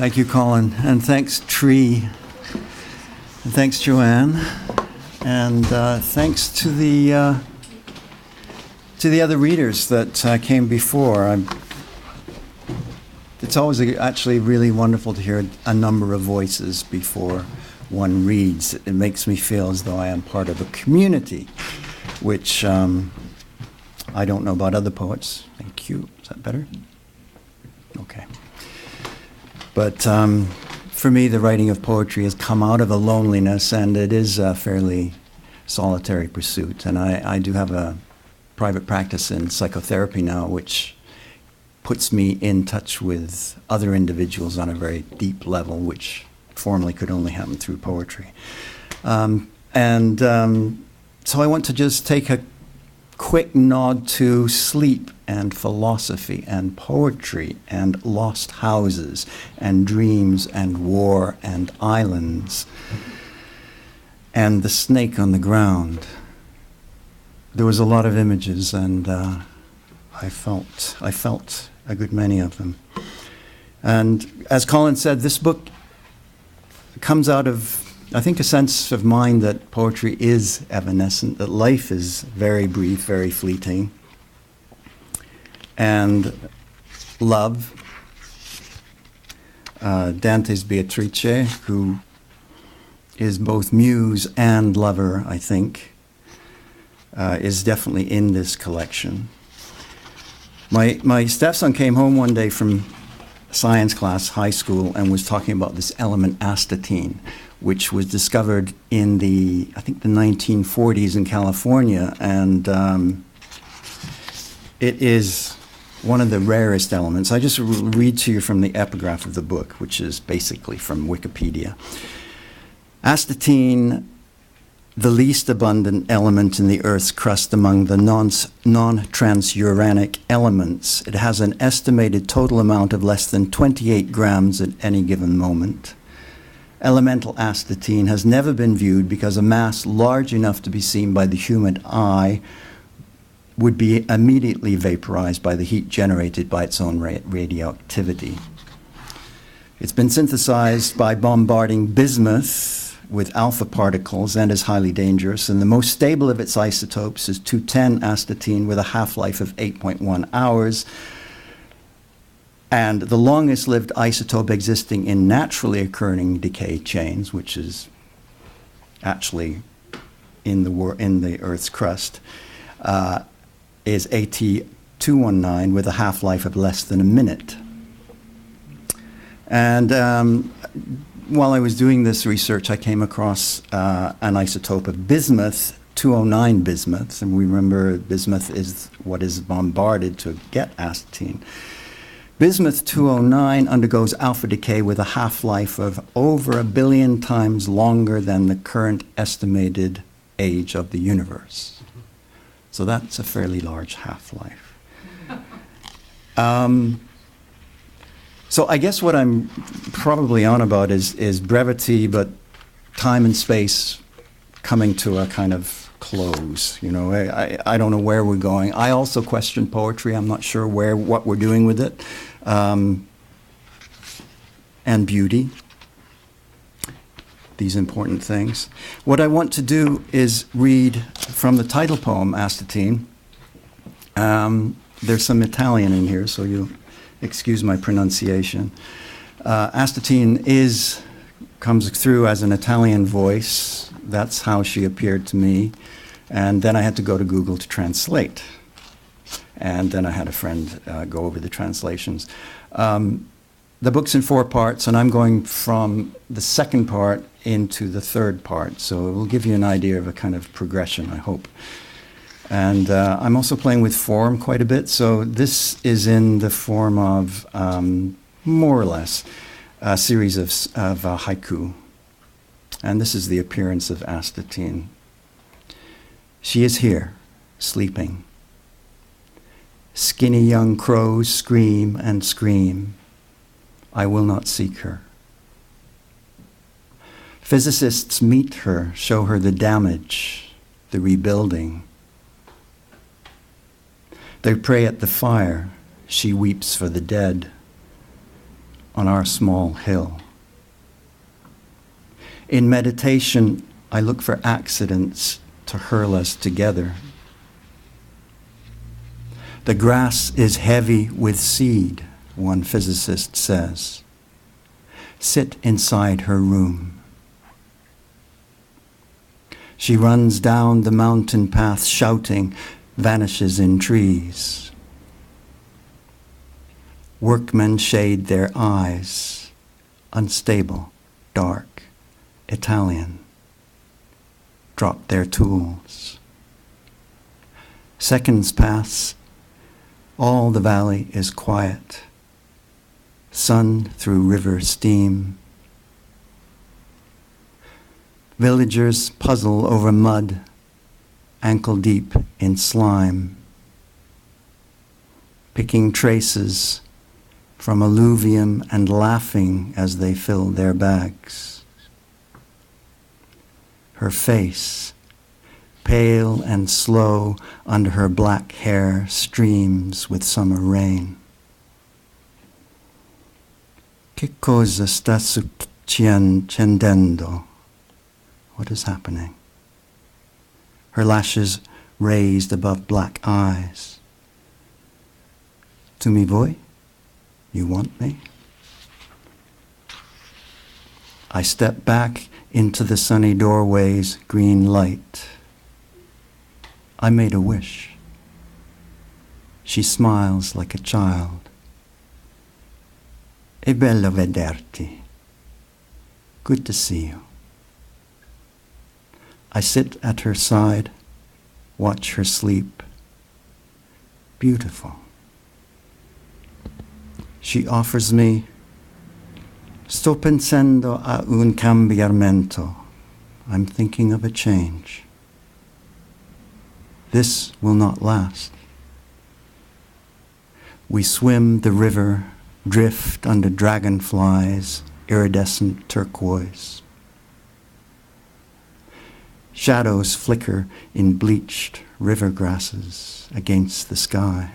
Thank you, Colin. And thanks, Tree. And thanks, Joanne. And thanks to the other readers that came before. It's always actually really wonderful to hear a number of voices before one reads. It makes me feel as though I am part of a community, which I don't know about other poets. Thank you. Is that better? Okay. But for me, the writing of poetry has come out of a loneliness, and it is a fairly solitary pursuit. And I do have a private practice in psychotherapy now, which puts me in touch with other individuals on a very deep level, which formerly could only happen through poetry. So I want to just take a quick nod to sleep and philosophy and poetry and lost houses and dreams and war and islands and the snake on the ground. There was a lot of images, and I felt a good many of them. And as Colin said, this book comes out of, I think, a sense of mind that poetry is evanescent, that life is very brief, very fleeting. And love, Dante's Beatrice, who is both muse and lover, I think, is definitely in this collection. My stepson came home one day from science class, high school, and was talking about this element astatine, which was discovered in the 1940s in California, and it is one of the rarest elements. I just read to you from the epigraph of the book, which is basically from Wikipedia. Astatine, the least abundant element in the Earth's crust among the non-transuranic elements. It has an estimated total amount of less than 28 grams at any given moment. Elemental astatine has never been viewed because a mass large enough to be seen by the human eye would be immediately vaporized by the heat generated by its own radioactivity. It's been synthesized by bombarding bismuth with alpha particles and is highly dangerous, and the most stable of its isotopes is 210 astatine with a half-life of 8.1 hours. And the longest-lived isotope existing in naturally occurring decay chains, which is actually in the Earth's crust, is AT219 with a half-life of less than a minute. And while I was doing this research, I came across an isotope of bismuth, 209 bismuth, and we remember bismuth is what is bombarded to get astatine. Bismuth 209 undergoes alpha decay with a half-life of over 1 billion times longer than the current estimated age of the universe. So that's a fairly large half-life. So I guess what I'm probably on about is brevity, but time and space coming to a kind of close. You know, I don't know where we're going. I also question poetry. I'm not sure what we're doing with it. And beauty, these important things. What I want to do is read from the title poem, Astatine. There's some Italian in here, so you'll excuse my pronunciation. Astatine comes through as an Italian voice. That's how she appeared to me. And then I had to go to Google to translate. And then I had a friend go over the translations. The book's in 4 parts, and I'm going from the second part into the third part. So it will give you an idea of a kind of progression, I hope. And I'm also playing with form quite a bit. So this is in the form of, more or less, a series of haiku. And this is the appearance of Astatine. She is here, sleeping. Skinny young crows scream and scream. I will not seek her. Physicists meet her, show her the damage, the rebuilding. They pray at the fire. She weeps for the dead. on our small hill. In meditation, I look for accidents to hurl us together. The grass is heavy with seed, one physicist says. Sit inside her room. She runs down the mountain path shouting, vanishes in trees. Workmen shade their eyes, unstable, dark, Italian. Drop their tools. Seconds pass. All the valley is quiet. Sun through river steam. Villagers puzzle over mud, ankle deep in slime, picking traces from alluvium and laughing as they fill their bags. Her face, pale and slow under her black hair, streams with summer rain. Che cosa sta succedendo? What is happening? Her lashes raised above black eyes. Tu mi vuoi? You want me? I step back into the sunny doorway's green light. I made a wish. She smiles like a child. È bello vederti. Good to see you. I sit at her side, watch her sleep. Beautiful. She offers me, sto pensando a un cambiamento. I'm thinking of a change. This will not last. We swim the river, drift under dragonflies, iridescent turquoise. Shadows flicker in bleached river grasses against the sky.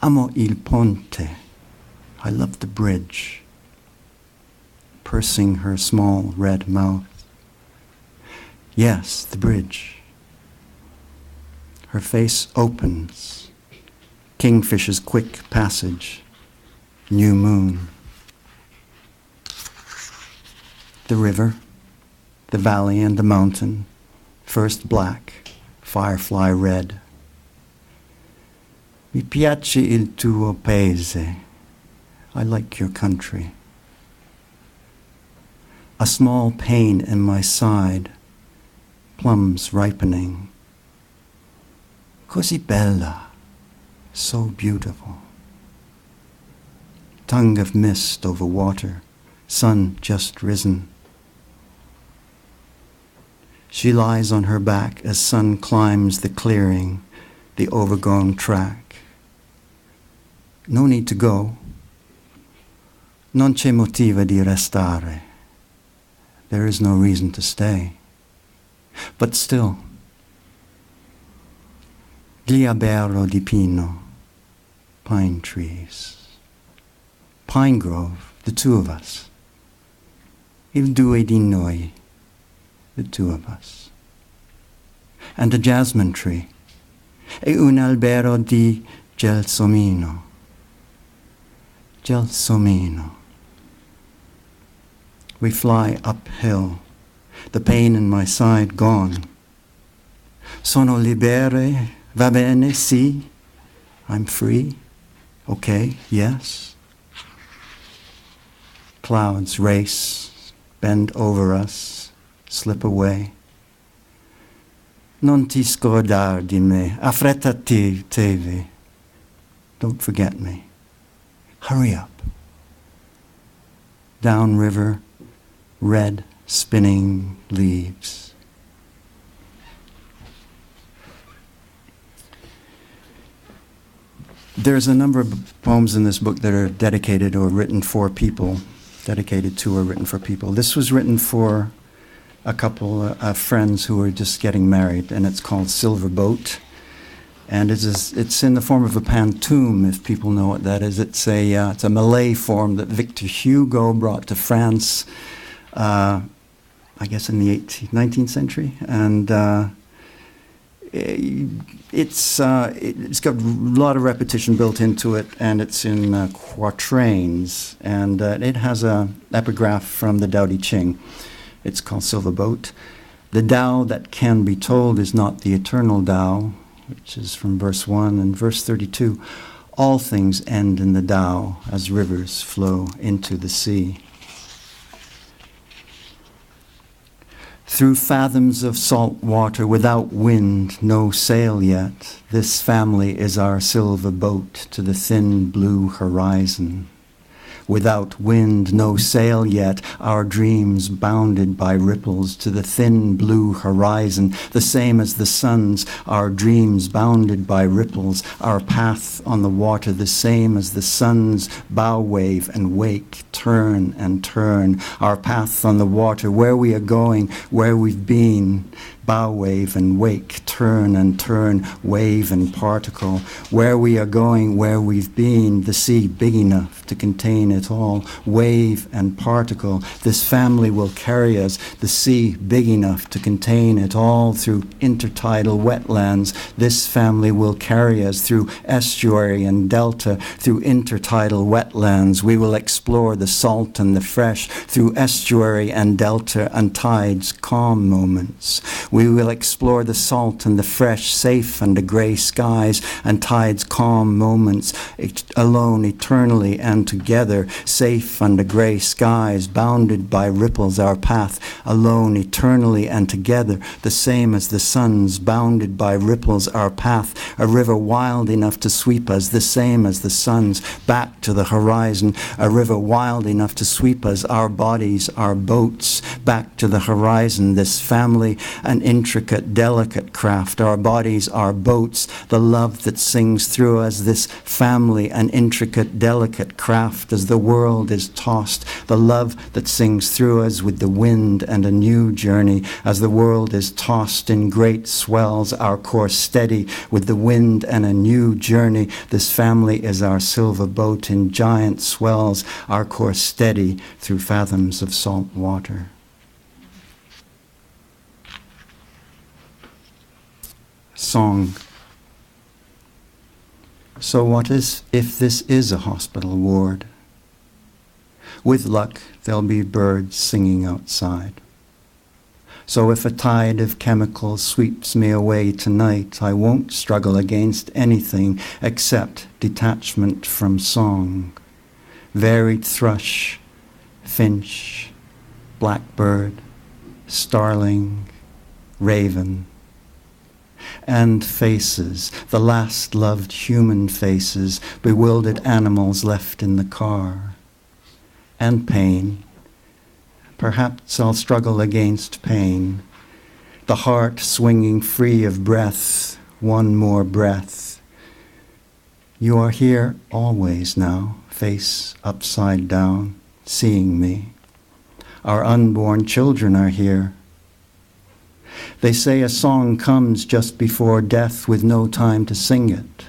Amo il ponte. I love the bridge. Pursing her small red mouth. Yes, the bridge. Her face opens. Kingfisher's quick passage. New moon. The river. The valley and the mountain, first black, firefly red. Mi piace il tuo paese. I like your country. A small pain in my side, plums ripening. Così bella, so beautiful. Tongue of mist over water, sun just risen. She lies on her back as sun climbs the clearing, the overgrown track. No need to go. Non c'è motivo di restare. There is no reason to stay. But still, gli albero di pino, pine trees. Pine grove, the two of us. Il due di noi. The two of us. And a jasmine tree. E un albero di gelsomino. Gelsomino. We fly uphill, the pain in my side gone. Sono libere, va bene, sì. I'm free. Okay, yes. Clouds race, bend over us. Slip away. Non ti scordar di me. Affrettati, tevi. Don't forget me. Hurry up. Downriver, red spinning leaves. There's a number of poems in this book that are dedicated or written for people. Dedicated to or written for people. This was written for a couple of friends who were just getting married, and it's called Silver Boat. And it's in the form of a pantoum, if people know what that is. It's a Malay form that Victor Hugo brought to France, I guess in the 19th century. And it's got a lot of repetition built into it, and it's in quatrains. And it has an epigraph from the Tao Te Ching. It's called Silver Boat. The Tao that can be told is not the eternal Tao, which is from verse 1 and verse 32. All things end in the Tao as rivers flow into the sea. Through fathoms of salt water, without wind, no sail yet, this family is our silver boat to the thin blue horizon. Without wind, no sail yet, our dreams bounded by ripples to the thin blue horizon, the same as the sun's, our dreams bounded by ripples, our path on the water, the same as the sun's, bow wave and wake, turn and turn, our path on the water, where we are going, where we've been, bow wave and wake, turn and turn, wave and particle, where we are going, where we've been, the sea big enough to contain it all, wave and particle, this family will carry us, the sea big enough to contain it all, through intertidal wetlands, this family will carry us through estuary and delta, through intertidal wetlands, we will explore the salt and the fresh, through estuary and delta and tides, calm moments. We will explore the salt and the fresh, safe under grey skies and tides, calm moments, alone eternally and together, safe under grey skies, bounded by ripples our path, alone eternally and together, the same as the sun's, bounded by ripples our path, a river wild enough to sweep us, the same as the sun's, back to the horizon, a river wild enough to sweep us, our bodies, our boats, back to the horizon, this family, an intricate, delicate craft, our bodies, our boats, the love that sings through us, this family, an intricate, delicate craft, as the world is tossed, the love that sings through us with the wind and a new journey, as the world is tossed in great swells, our course steady with the wind and a new journey, this family is our silver boat in giant swells, our course steady through fathoms of salt water. Song. So what if this is a hospital ward? With luck, there'll be birds singing outside. So if a tide of chemicals sweeps me away tonight, I won't struggle against anything except detachment from song. Varied thrush, finch, blackbird, starling, raven. And faces, the last loved human faces, bewildered animals left in the car. And pain. Perhaps I'll struggle against pain. The heart swinging free of breath, one more breath. You are here always now, face upside down, seeing me. Our unborn children are here. They say a song comes just before death with no time to sing it.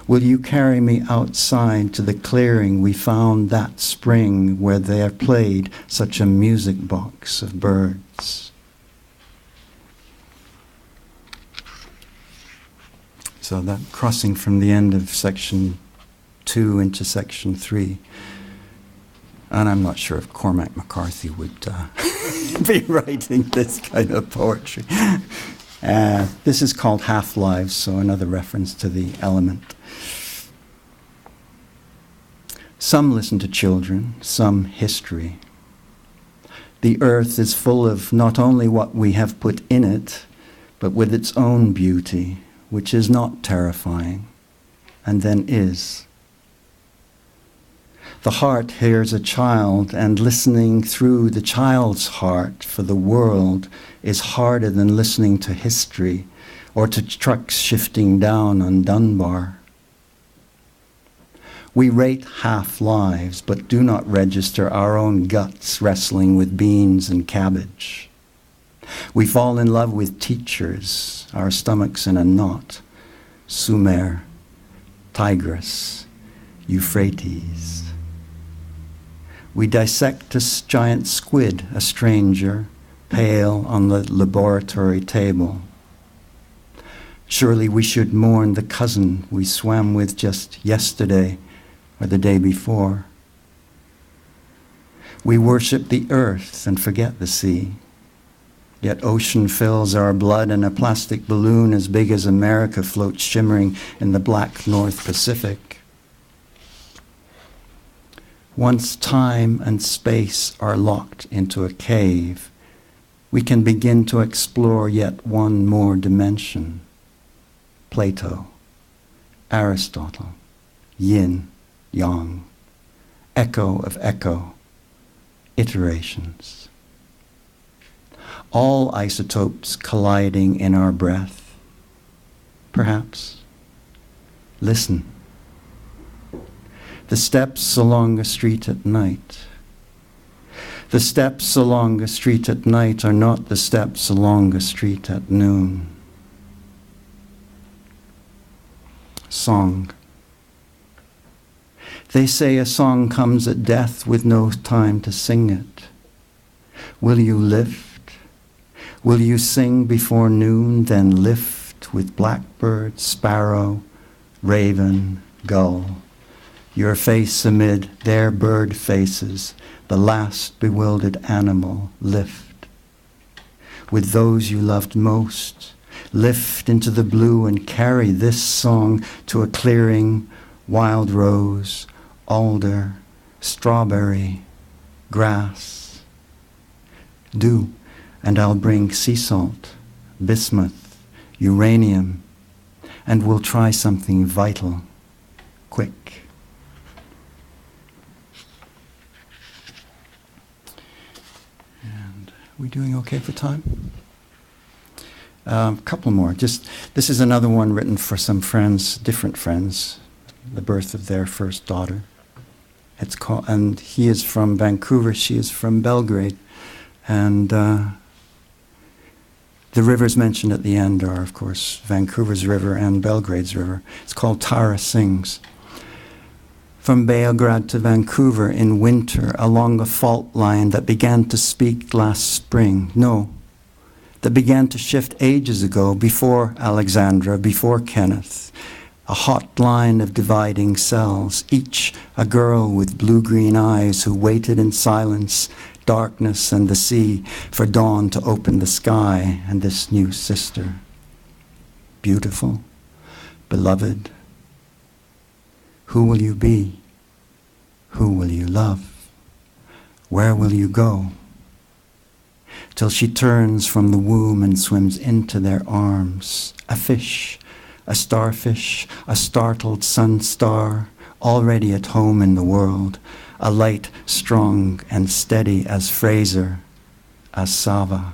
Will you carry me outside to the clearing we found that spring where there played such a music box of birds? So that crossing from the end of section 2 into section 3. And I'm not sure if Cormac McCarthy would be writing this kind of poetry. This is called Half-Lives, so another reference to the element. Some listen to children, some history. The earth is full of not only what we have put in it, but with its own beauty, which is not terrifying, and then is. The heart hears a child, and listening through the child's heart for the world is harder than listening to history or to trucks shifting down on Dunbar. We rate half-lives, but do not register our own guts wrestling with beans and cabbage. We fall in love with teachers, our stomachs in a knot. Sumer, Tigris, Euphrates. We dissect a giant squid, a stranger, pale on the laboratory table. Surely we should mourn the cousin we swam with just yesterday or the day before. We worship the earth and forget the sea. Yet ocean fills our blood and a plastic balloon as big as America floats shimmering in the black North Pacific. Once time and space are locked into a cave, we can begin to explore yet one more dimension. Plato, Aristotle, yin, yang, echo of echo, iterations. All isotopes colliding in our breath. Perhaps. Listen. The steps along a street at night. The steps along a street at night are not the steps along a street at noon. Song. They say a song comes at death with no time to sing it. Will you lift? Will you sing before noon, then lift with blackbird, sparrow, raven, gull, your face amid their bird faces, the last bewildered animal, lift. With those you loved most, lift into the blue and carry this song to a clearing, wild rose, alder, strawberry, grass. Do, and I'll bring sea salt, bismuth, uranium, and we'll try something vital, quick. And we doing okay for time? A couple more. This is another one written for some friends, different friends, the birth of their first daughter. It's called, and he is from Vancouver, she is from Belgrade. And the rivers mentioned at the end are, of course, Vancouver's river and Belgrade's river. It's called Tara Sings. From Belgrade to Vancouver in winter, along a fault line that began to speak last spring. No, that began to shift ages ago, before Alexandra, before Kenneth. A hot line of dividing cells, each a girl with blue-green eyes who waited in silence, darkness and the sea, for dawn to open the sky and this new sister. Beautiful, beloved, who will you be? Who will you love? Where will you go? Till she turns from the womb and swims into their arms, a fish, a starfish, a startled sun star, already at home in the world, a light, strong and steady as Fraser, as Sava.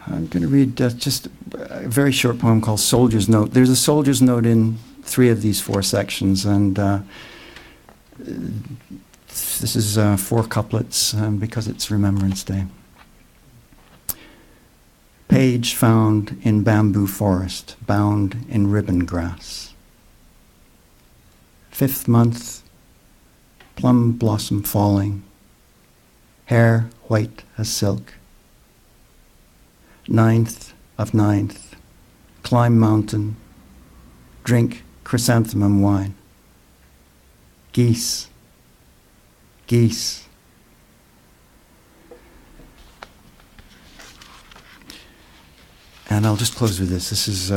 I'm going to read just a very short poem called Soldier's Note. There's a soldier's note in 3 of these 4 sections, and this is 4 couplets because it's Remembrance Day. Page found in bamboo forest, bound in ribbon grass. 5th month, plum blossom falling, hair white as silk. 9th of 9th, climb mountain, drink chrysanthemum wine. Geese, geese. And I'll just close with this. This is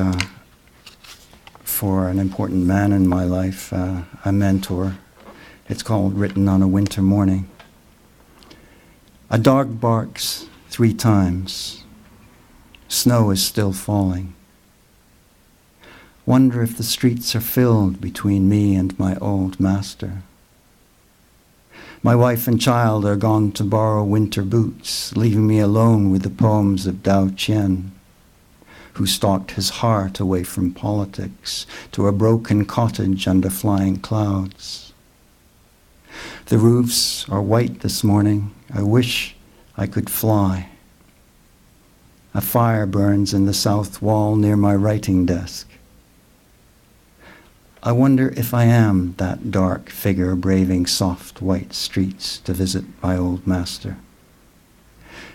for an important man in my life, a mentor. It's called Written on a Winter Morning. A dog barks 3 times. Snow is still falling. Wonder if the streets are filled between me and my old master. My wife and child are gone to borrow winter boots, leaving me alone with the poems of Dao Qian, who stalked his heart away from politics to a broken cottage under flying clouds. The roofs are white this morning. I wish I could fly. A fire burns in the south wall near my writing desk. I wonder if I am that dark figure braving soft white streets to visit my old master.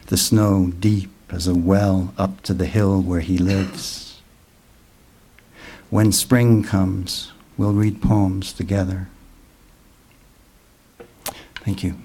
The snow deep as a well up to the hill where he lives. When spring comes, we'll read poems together. Thank you.